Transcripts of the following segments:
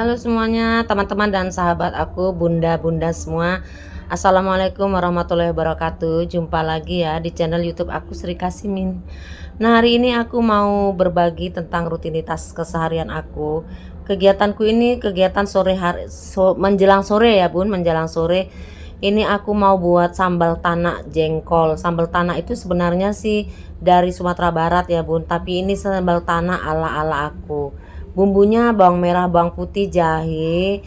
Halo semuanya, teman-teman dan sahabat aku, bunda-bunda semua. Assalamualaikum warahmatullahi wabarakatuh. Jumpa lagi ya di channel YouTube aku, Sri Kasimin. Nah, hari ini aku mau berbagi tentang rutinitas keseharian aku. Kegiatanku ini kegiatan sore hari, menjelang sore ya bun, menjelang sore. Ini aku mau buat sambal tanak jengkol. Sambal tanak itu sebenarnya sih dari Sumatera Barat ya bun, tapi ini sambal tanak ala-ala aku. Bumbunya bawang merah, bawang putih, jahe,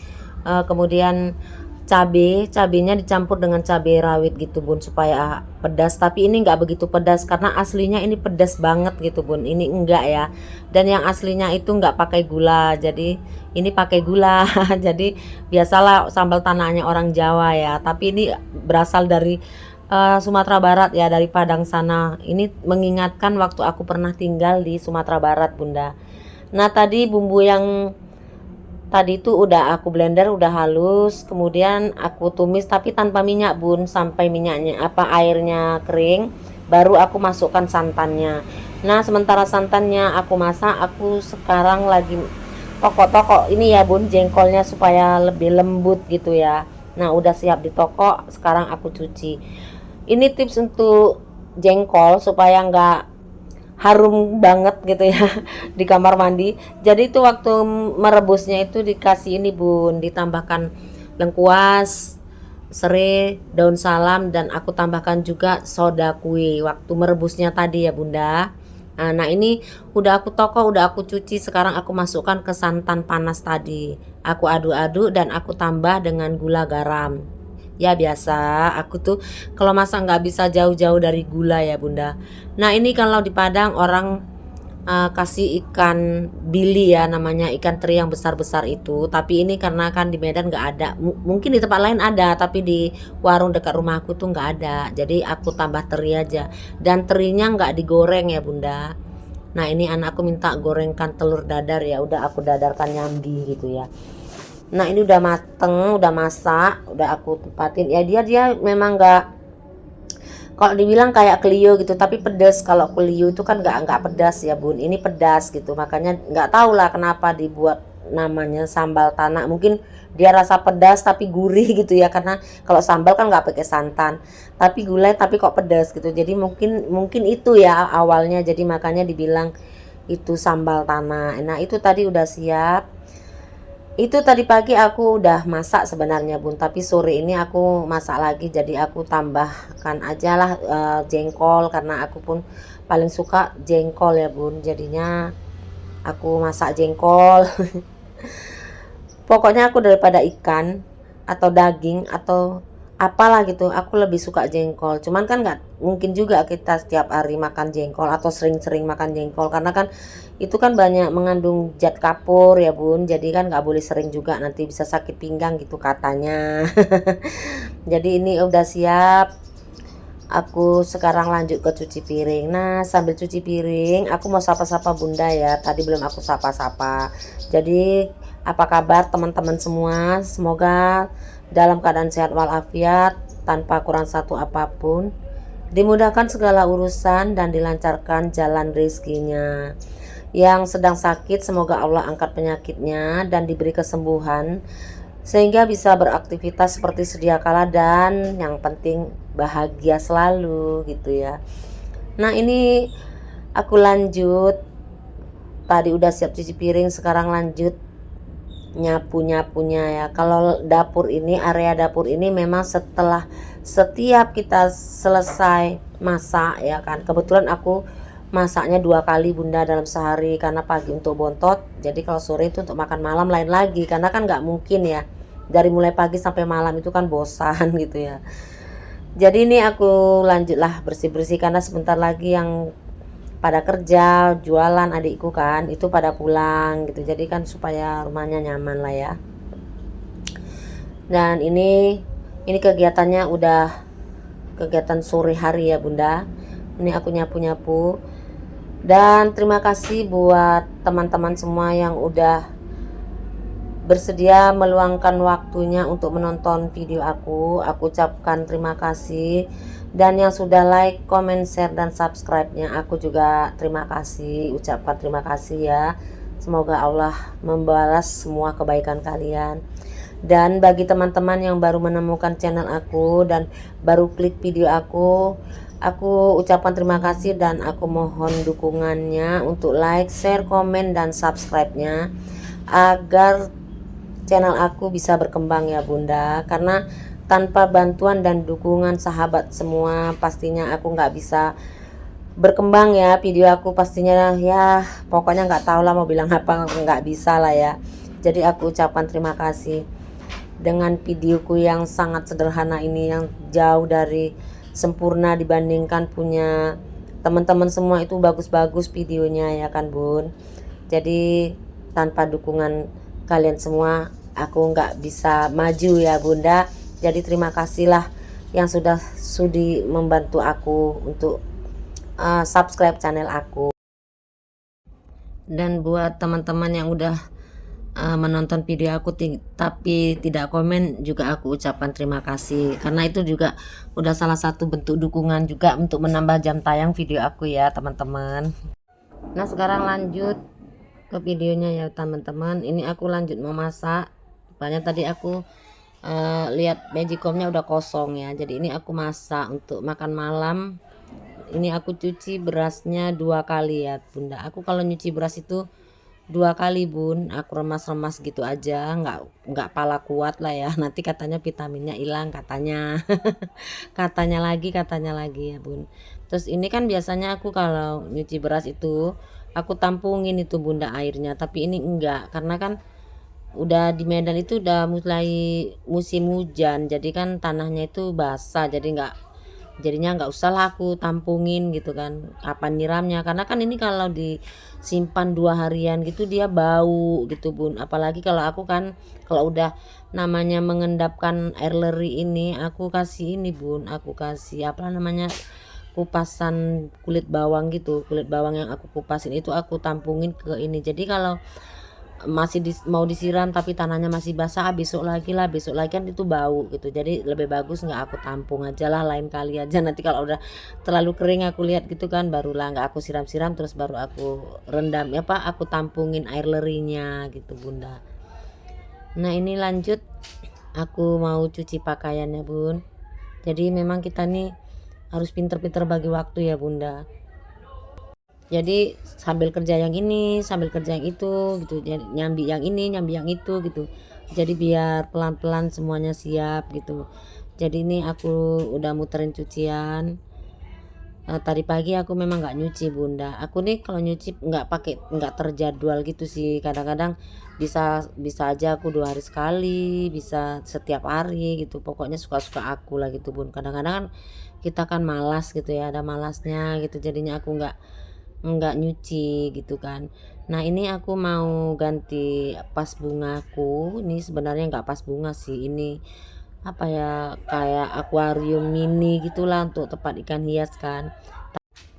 kemudian cabenya dicampur dengan cabai rawit gitu bun, supaya pedas. Tapi ini nggak begitu pedas karena aslinya ini pedas banget gitu bun, ini enggak ya. Dan yang aslinya itu nggak pakai gula, jadi ini pakai gula. Jadi biasalah sambal tanahnya orang Jawa ya, tapi ini berasal dari Sumatera Barat ya, dari Padang sana. Ini mengingatkan waktu aku pernah tinggal di Sumatera Barat bunda. Nah, tadi bumbu yang tadi itu udah aku blender, udah halus, kemudian aku tumis tapi tanpa minyak bun, sampai minyaknya airnya kering, baru aku masukkan santannya. Nah, sementara santannya aku masak, aku sekarang lagi toko-toko ini ya bun, jengkolnya supaya lebih lembut gitu ya. Nah, udah siap di toko, sekarang aku cuci. Ini tips untuk jengkol supaya nggak harum banget gitu ya di kamar mandi. Jadi itu waktu merebusnya itu dikasih ini bun, ditambahkan lengkuas, serai, daun salam, dan aku tambahkan juga soda kue waktu merebusnya tadi ya bunda. Nah, ini udah aku toko, udah aku cuci, sekarang aku masukkan ke santan panas tadi. Aku aduk-aduk dan aku tambah dengan gula garam. Ya biasa, aku tuh kalau masak nggak bisa jauh-jauh dari gula ya bunda. Nah, ini kalau di Padang orang kasih ikan bili ya, namanya ikan teri yang besar-besar itu. Tapi ini karena kan di Medan nggak ada, mungkin di tempat lain ada, tapi di warung dekat rumahku tuh nggak ada. Jadi aku tambah teri aja, dan terinya nggak digoreng ya bunda. Nah, ini anakku minta gorengkan telur dadar, ya udah aku dadarkan nyambi gitu ya. Nah, ini udah mateng, udah masak, udah aku tempatin. Ya dia memang nggak, kalau dibilang kayak Clio gitu, tapi pedas. Kalau Clio itu kan nggak pedas ya bun. Ini pedas gitu, makanya nggak tahu lah kenapa dibuat namanya sambal tanak. Mungkin dia rasa pedas tapi gurih gitu ya, karena kalau sambal kan nggak pakai santan, tapi gulai tapi kok pedas gitu. Jadi mungkin mungkin itu ya awalnya. Jadi makanya dibilang itu sambal tanak. Nah, itu tadi udah siap. Itu tadi pagi aku udah masak sebenarnya bun, tapi sore ini aku masak lagi, jadi aku tambahkan aja lah jengkol, karena aku pun paling suka jengkol ya bun, jadinya aku masak jengkol. Pokoknya aku daripada ikan atau daging atau apalah gitu, aku lebih suka jengkol. Cuman kan nggak mungkin juga kita setiap hari makan jengkol atau sering-sering makan jengkol, karena kan itu kan banyak mengandung zat kapur ya bun. Jadi kan nggak boleh sering juga, nanti bisa sakit pinggang gitu katanya. Jadi ini udah siap. Aku sekarang lanjut ke cuci piring. Nah, sambil cuci piring, aku mau sapa-sapa bunda ya. Tadi belum aku sapa-sapa. Jadi, apa kabar teman-teman semua? Semoga dalam keadaan sehat walafiat, tanpa kurang satu apapun. Dimudahkan segala urusan dan dilancarkan jalan rezekinya. Yang sedang sakit, semoga Allah angkat penyakitnya dan diberi kesembuhan, sehingga bisa beraktivitas seperti sedia kala, dan yang penting bahagia selalu gitu ya. Nah, ini aku lanjut, tadi udah siap cuci piring, sekarang lanjut nyapu-nyapunya ya. Kalau dapur ini, area dapur ini memang setiap kita selesai masak ya kan, kebetulan aku masaknya 2 kali bunda dalam sehari, karena pagi untuk bontot, jadi kalau sore itu untuk makan malam lain lagi, karena kan nggak mungkin ya dari mulai pagi sampai malam, itu kan bosan gitu ya. Jadi ini aku lanjutlah bersih-bersih, karena sebentar lagi yang pada kerja jualan adikku kan itu pada pulang gitu, jadi kan supaya rumahnya nyaman lah ya. Dan ini kegiatannya udah kegiatan sore hari ya bunda. Ini aku nyapu-nyapu, dan terima kasih buat teman-teman semua yang udah bersedia meluangkan waktunya untuk menonton video aku. Aku ucapkan terima kasih. Dan yang sudah like, comment, share, dan subscribe-nya, aku juga terima kasih, ucapkan terima kasih ya. Semoga Allah membalas semua kebaikan kalian. Dan bagi teman-teman yang baru menemukan channel aku dan baru klik video aku ucapkan terima kasih dan aku mohon dukungannya untuk like, share, komen, dan subscribe-nya agar channel aku bisa berkembang ya Bunda. Karena tanpa bantuan dan dukungan sahabat semua pastinya aku nggak bisa berkembang ya video aku, pastinya ya pokoknya nggak tahu lah mau bilang apa, nggak bisa lah ya. Jadi aku ucapkan terima kasih dengan videoku yang sangat sederhana ini, yang jauh dari sempurna dibandingkan punya teman-teman semua itu bagus-bagus videonya ya kan Bun. Jadi tanpa dukungan kalian semua aku nggak bisa maju ya Bunda. Jadi terima kasihlah yang sudah sudi membantu aku untuk subscribe channel aku. Dan buat teman-teman yang udah menonton video aku tapi tidak komen juga aku ucapkan terima kasih, karena itu juga udah salah satu bentuk dukungan juga untuk menambah jam tayang video aku ya teman-teman. Nah sekarang lanjut ke videonya ya teman-teman. Ini aku lanjut memasak. Banyak tadi aku lihat magicomnya udah kosong ya, jadi ini aku masak untuk makan malam. Ini aku cuci berasnya 2 kali ya Bunda. Aku kalau nyuci beras itu 2 kali Bun, aku remas-remas gitu aja, nggak pala kuat lah ya, nanti katanya vitaminnya hilang katanya. Katanya lagi ya Bun. Terus ini kan biasanya aku kalau nyuci beras itu aku tampungin itu Bunda airnya, tapi ini enggak, karena kan udah di Medan itu udah mulai musim hujan, jadi kan tanahnya itu basah, jadinya nggak usah lah aku tampungin gitu kan, kapan nyiramnya, karena kan ini kalau disimpan 2 harian gitu dia bau gitu Bun. Apalagi kalau aku kan kalau udah namanya mengendapkan air leri ini aku kasih ini Bun, aku kasih apa namanya, kupasan kulit bawang gitu, kulit bawang yang aku kupasin itu aku tampungin ke ini. Jadi kalau masih mau disiram tapi tanahnya masih basah, besok lagi kan itu bau gitu. Jadi lebih bagus nggak aku tampung aja lah, lain kali aja. Nanti kalau udah terlalu kering aku lihat gitu kan, barulah nggak aku siram-siram, terus baru aku rendam ya Pak, aku tampungin air lerinya gitu Bunda. Nah ini lanjut aku mau cuci pakaiannya Bun. Jadi memang kita nih harus pinter-pinter bagi waktu ya Bunda. Jadi sambil kerja yang ini sambil kerja yang itu gitu, jadi nyambi yang ini nyambi yang itu gitu, jadi biar pelan-pelan semuanya siap gitu. Jadi ini aku udah muterin cucian. Tadi pagi aku memang nggak nyuci Bunda, aku nih kalau nyuci nggak terjadwal gitu sih, kadang-kadang bisa bisa aja aku 2 hari sekali, bisa setiap hari gitu, pokoknya suka-suka aku lah gitu Bun. Kadang-kadang kan kita kan malas gitu ya, ada malasnya gitu, jadinya aku nggak nyuci gitu kan. Nah ini aku mau ganti pas bungaku, ini sebenarnya nggak pas bunga sih, ini apa ya, kayak akuarium mini gitulah untuk tempat ikan hias kan,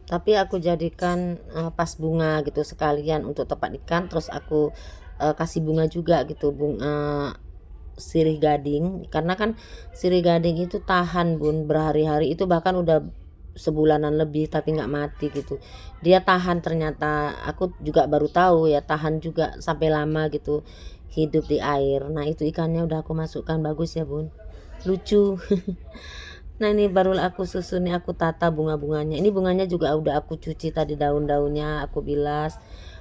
tapi aku jadikan pas bunga gitu sekalian untuk tempat ikan. Terus aku kasih bunga juga gitu, bunga sirih gading, karena kan sirih gading itu tahan Bun berhari-hari, itu bahkan udah sebulanan lebih tapi nggak mati gitu, dia tahan. Ternyata aku juga baru tahu ya, tahan juga sampai lama gitu hidup di air. Nah itu ikannya udah aku masukkan, bagus ya Bun, lucu. Nah ini baru aku susun nih, aku tata bunga-bunganya. Ini bunganya juga udah aku cuci tadi, daun-daunnya aku bilas.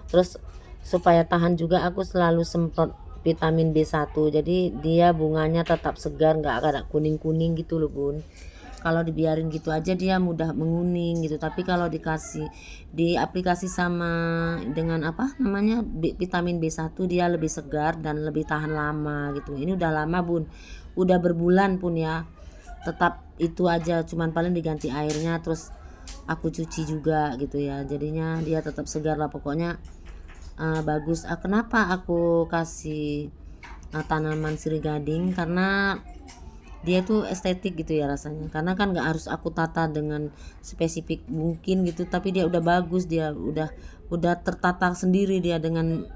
Terus supaya tahan juga aku selalu semprot vitamin B1, jadi dia bunganya tetap segar, nggak ada kuning-kuning gitu loh Bun. Kalau dibiarin gitu aja dia mudah menguning gitu, tapi kalau di aplikasi sama dengan apa namanya vitamin B1 dia lebih segar dan lebih tahan lama gitu. Ini udah lama Bun, udah berbulan pun ya tetap itu aja, cuman paling diganti airnya, terus aku cuci juga gitu ya, jadinya dia tetap segar lah pokoknya. Bagus. Kenapa aku kasih tanaman sirih gading, karena dia tuh estetik gitu ya rasanya, karena kan nggak harus aku tata dengan spesifik mungkin gitu, tapi dia udah bagus, dia udah tertata sendiri dia dengan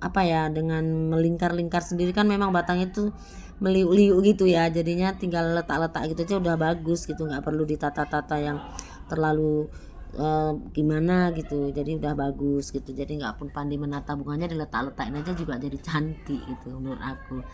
apa ya, dengan melingkar-lingkar sendiri kan, memang batangnya tuh meliuk-liuk gitu ya, jadinya tinggal letak-letak gitu aja udah bagus gitu, nggak perlu ditata-tata yang terlalu gimana gitu, jadi udah bagus gitu. Jadi nggak pun pandai menata bunganya, diletak-letakin aja juga jadi cantik gitu menurut aku.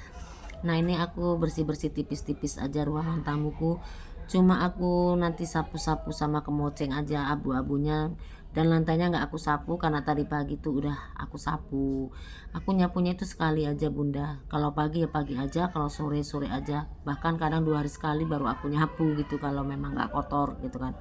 Nah ini aku bersih-bersih tipis-tipis aja ruangan tamuku, cuma aku nanti sapu-sapu sama kemoceng aja abu-abunya, dan lantainya nggak aku sapu karena tadi pagi tuh udah aku sapu. Aku nyapunya itu sekali aja bunda, kalau pagi ya pagi aja, kalau sore sore aja, bahkan kadang 2 hari sekali baru aku nyapu gitu kalau memang nggak kotor gitu kan.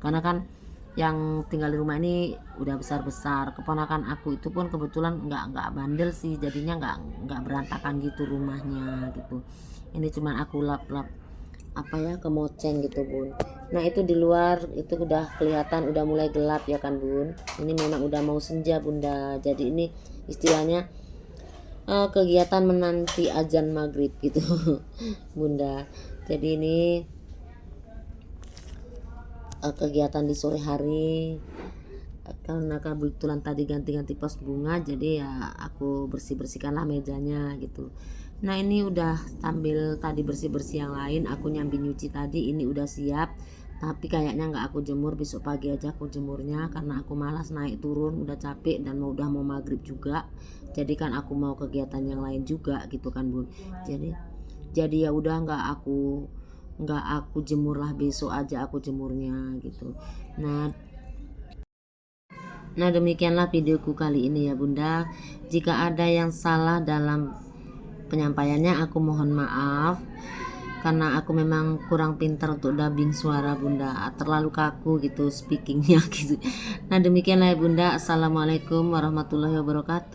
Karena kan yang tinggal di rumah ini udah besar-besar, keponakan aku itu pun kebetulan nggak bandel sih, jadinya nggak berantakan gitu rumahnya gitu. Ini cuman aku lap-lap apa ya, kemoceng gitu bun. Nah itu di luar itu udah kelihatan udah mulai gelap ya kan bun, ini memang udah mau senja bunda, jadi ini istilahnya kegiatan menanti azan maghrib gitu bunda. Jadi ini kegiatan di sore hari, karena kebetulan tadi ganti-ganti pos bunga, jadi ya aku bersih-bersihkanlah mejanya gitu. Nah ini udah sambil tadi bersih-bersih yang lain, aku nyambi nyuci tadi, ini udah siap, tapi kayaknya nggak aku jemur, besok pagi aja aku jemurnya karena aku malas naik turun, udah capek dan udah mau maghrib juga. Jadi kan aku mau kegiatan yang lain juga gitu kan bun. Jadi ya udah nggak aku jemur lah, besok aja aku jemurnya gitu. Nah demikianlah videoku kali ini ya bunda. Jika ada yang salah dalam penyampaiannya aku mohon maaf, karena aku memang kurang pintar untuk dubbing suara bunda, terlalu kaku gitu speakingnya gitu. Nah demikianlah ya bunda. Assalamualaikum warahmatullahi wabarakatuh.